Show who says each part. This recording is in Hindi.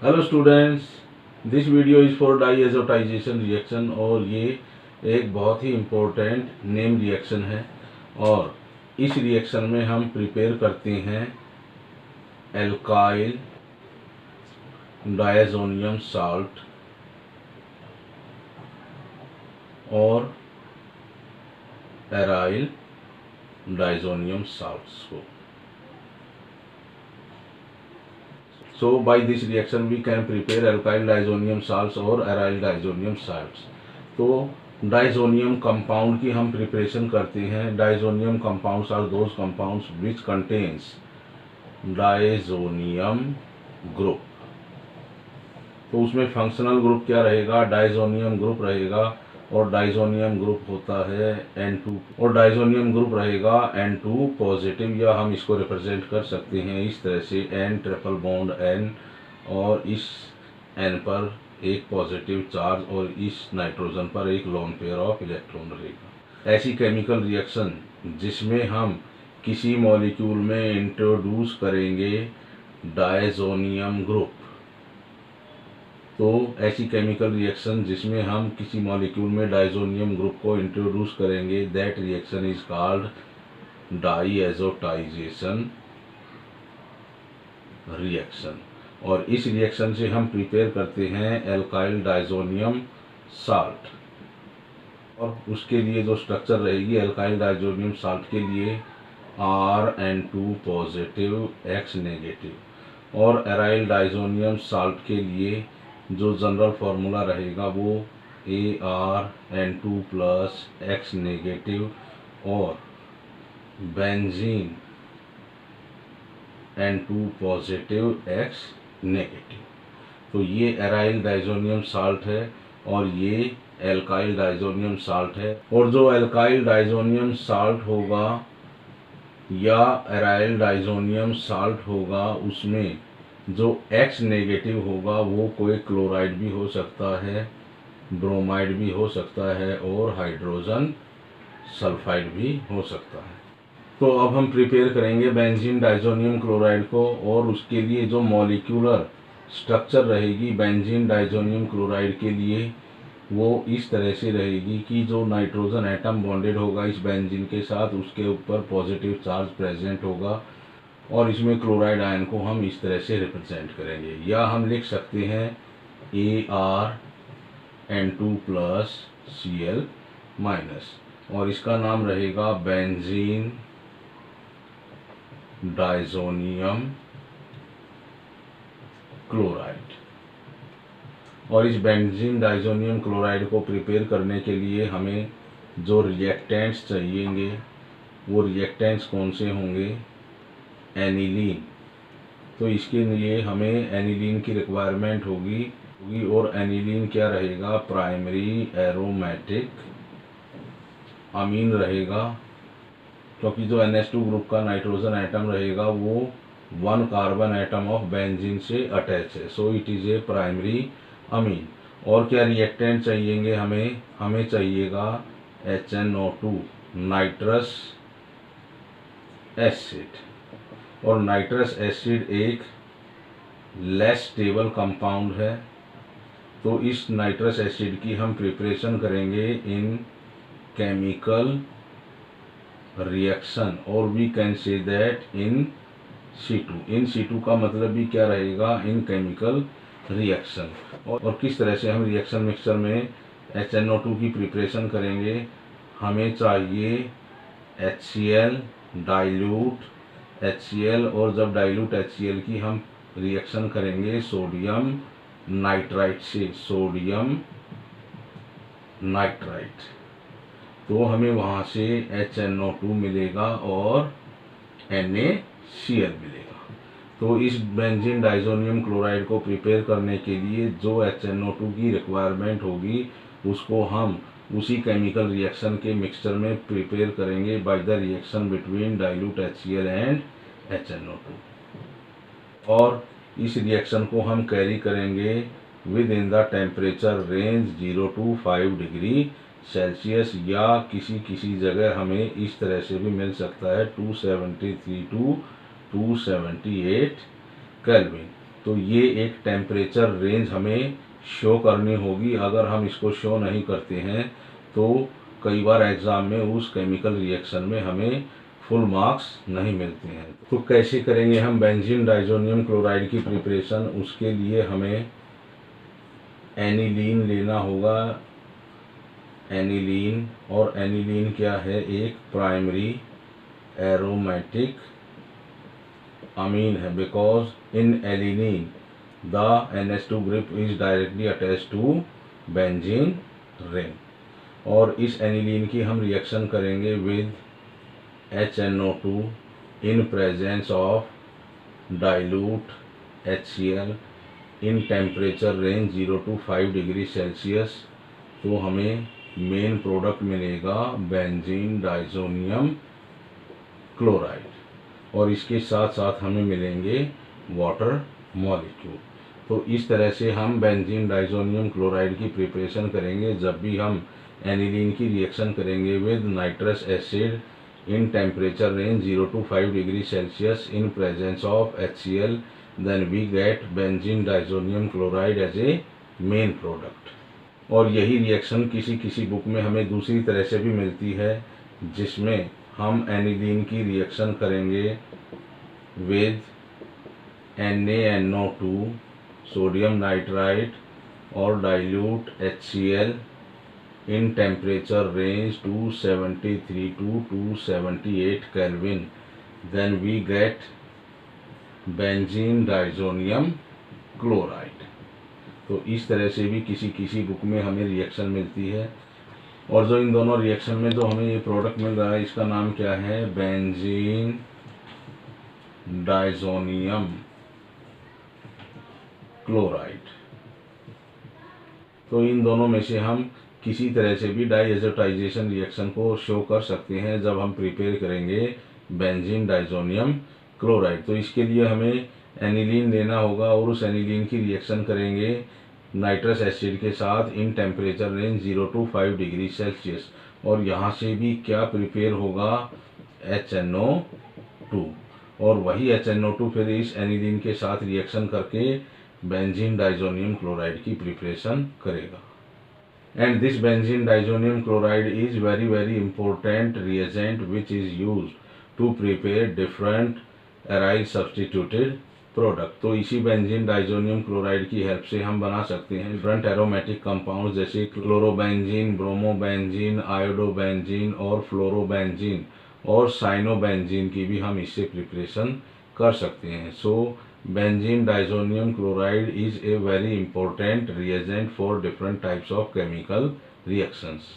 Speaker 1: Hello students, this video is for diazotization reaction और ये एक बहुत ही इम्पोर्टेंट नेम रिएक्शन है। और इस रिएक्शन में हम प्रिपेयर करते हैं एल्काइल डायज़ोनियम साल्ट और एराइल डायज़ोनियम साल्ट्स को। So by this reaction we can prepare alkyl diazonium salts और aryl diazonium salts। तो डाइजोनियम कंपाउंड की हम प्रिपरेशन करते हैं। Diazonium compounds are those compounds which contains diazonium group. तो उसमें फंक्शनल ग्रुप क्या रहेगा? डाइजोनियम ग्रुप रहेगा और डाइजोनियम ग्रुप होता है N2 और डाइजोनियम ग्रुप रहेगा N2 पॉजिटिव, या हम इसको रिप्रेजेंट कर सकते हैं इस तरह से N ट्रिपल बॉन्ड N और इस N पर एक पॉजिटिव चार्ज और इस नाइट्रोजन पर एक लोन पेयर ऑफ इलेक्ट्रॉन रहेगा। ऐसी केमिकल रिएक्शन जिसमें हम किसी मॉलिक्यूल में इंट्रोड्यूस करेंगे डाइजोनियम ग्रुप, तो ऐसी केमिकल रिएक्शन जिसमें हम किसी मॉलिक्यूल में डाइजोनियम ग्रुप को इंट्रोड्यूस करेंगे, that reaction is called diazotization reaction. और इस रिएक्शन से हम प्रिपेयर करते हैं एल्काइल डाइजोनियम साल्ट। और उसके लिए जो स्ट्रक्चर रहेगी एल्काइल डाइजोनियम साल्ट के लिए RN2 पॉजिटिव X नेगेटिव, और एराइल डाइजोनियम साल्ट के लिए जो जनरल फार्मूला रहेगा वो ArN2 प्लस X नेगेटिव और benzene N2 positive X negative. तो ये एराइल डाइजोनियम साल्ट है और ये एल्काइल डाइजोनियम साल्ट है। और जो एल्काइल डाइजोनियम साल्ट होगा या एराइल डाइजोनियम साल्ट होगा उसमें जो X नेगेटिव होगा वो कोई क्लोराइड भी हो सकता है, ब्रोमाइड भी हो सकता है और हाइड्रोजन सल्फाइड भी हो सकता है। तो अब हम प्रिपेयर करेंगे बेंजीन डाइजोनियम क्लोराइड को, और उसके लिए जो मॉलिक्यूलर स्ट्रक्चर रहेगी बेंजीन डाइजोनियम क्लोराइड के लिए वो इस तरह से रहेगी कि जो नाइट्रोजन एटम बॉन्डेड होगा इस बेंजीन के साथ उसके ऊपर पॉजिटिव चार्ज प्रेजेंट होगा, और इसमें क्लोराइड आयन को हम इस तरह से रिप्रेजेंट करेंगे। या हम लिख सकते हैं ArN2 प्लस Cl माइनस, और इसका नाम रहेगा बेंजीन डाइजोनियम क्लोराइड। और इस बेंजीन डाइजोनियम क्लोराइड को प्रिपेयर करने के लिए हमें जो रिएक्टेंट्स चाहिएंगे वो रिएक्टेंट्स कौन से होंगे? एनिलीन। तो इसके लिए हमें एनिलीन की रिक्वायरमेंट होगी और एनिलीन क्या रहेगा? प्राइमरी एरोमेटिक अमीन रहेगा, क्योंकि जो NH2 ग्रुप का नाइट्रोजन एटम रहेगा वो 1 कार्बन एटम ऑफ बेंजीन से अटैच है, so it is a primary amine. और क्या रिएक्टेंट चाहिएंगे हमें चाहिएगा HNO2 नाइट्रस एसिड। और नाइट्रस एसिड एक लेस स्टेबल कंपाउंड है, तो इस नाइट्रस एसिड की हम प्रिपरेशन करेंगे इन केमिकल रिएक्शन, और we can say that in C2 का मतलब भी क्या रहेगा? In chemical reaction. और किस तरह से हम रिएक्शन मिक्सचर में HNO2 की प्रिपरेशन करेंगे? हमें चाहिए HCl डाइल्यूट HCl, और जब डाइल्यूट HCl की हम रिएक्शन करेंगे सोडियम नाइट्राइट से, सोडियम नाइट्राइट, तो हमें वहाँ से HNO2 मिलेगा और NaCl मिलेगा। तो इस बेंजीन डाइजोनियम क्लोराइड को प्रिपेयर करने के लिए जो HNO2 की रिक्वायरमेंट होगी उसको हम उसी केमिकल रिएक्शन के मिक्सचर में प्रिपेयर करेंगे by the reaction between dilute HCl and HNO2। और इस रिएक्शन को हम कैरी करेंगे with in the temperature range 0 to 5 degree Celsius, या किसी जगह हमें इस तरह से भी मिल सकता है 273 to 278 केल्विन। तो ये एक टेम्परेचर रेंज हमें शो करनी होगी। अगर हम इसको शो नहीं करते हैं तो कई बार एग्ज़ाम में उस केमिकल रिएक्शन में हमें फुल मार्क्स नहीं मिलते हैं। तो कैसे करेंगे हम बेंजीन डाइज़ोनियम क्लोराइड की प्रिपरेशन? उसके लिए हमें एनिलीन लेना होगा। एनिलीन, और एनिलीन क्या है? एक प्राइमरी एरोमेटिक अमीन है, because in aniline the NH2 group is directly attach to benzene ring. और इस एनिलीन की हम रिएक्शन करेंगे with HNO2 in presence of dilute HCl in temperature range 0 to 5 degree Celsius. तो हमें मेन प्रोडक्ट मिलेगा बेंजीन डाइज़ोनियम क्लोराइड, और इसके साथ साथ हमें मिलेंगे वाटर मॉलिक्यूल। तो इस तरह से हम बेंजीन डाइज़ोनियम क्लोराइड की प्रिपरेशन करेंगे जब भी हम एनिलीन की रिएक्शन करेंगे with nitrous acid in temperature range 0 to 5 degree Celsius in presence of HCl, then we get benzene diazonium chloride as a main product. और यही रिएक्शन किसी किसी बुक में हमें दूसरी तरह से भी मिलती है, जिसमें हम एनिलीन की रिएक्शन करेंगे विद NaNO2 सोडियम नाइट्राइट और dilute HCl in temperature range 273 to 278 kelvin, then we get benzene diazonium chloride. तो इस तरह से भी किसी किसी बुक में हमें रिएक्शन मिलती है। और जो इन दोनों रिएक्शन में जो हमें ये प्रोडक्ट मिल रहा है, इसका नाम क्या है? Benzene diazonium chloride. तो इन दोनों में से हम किसी तरह से भी डाइएज़ोटाइजेशन रिएक्शन को शो कर सकते हैं जब हम प्रिपेयर करेंगे बेंजीन डाइज़ोनियम क्लोराइड। तो इसके लिए हमें एनिलीन लेना होगा और उस एनिलीन की रिएक्शन करेंगे नाइट्रस एसिड के साथ इन temperature range 0 to 5 degree Celsius. और यहाँ से भी क्या प्रिपेयर होगा? HNO2, और वही HNO2 फिर इस एनिलीन के साथ रिएक्शन करके बेंजीन डाइज़ोनियम क्लोराइड की प्रिपरेशन करेगा। And this benzene diazonium chloride is very very important reagent which is used to prepare different aryl substituted product. तो इसी बेंजीन डाइज़ोनियम क्लोराइड की हेल्प से हम बना सकते हैं डिफरेंट एरोमेटिक कंपाउंड, जैसे क्लोरोबेंजीन, ब्रोमोबेंजीन, आयोडोबेंजीन और फ्लोरोबेंजीन और साइनोबेंजीन की भी हम इससे प्रिपरेशन कर सकते हैं। So benzene diazonium chloride is a very important reagent for different types of chemical reactions.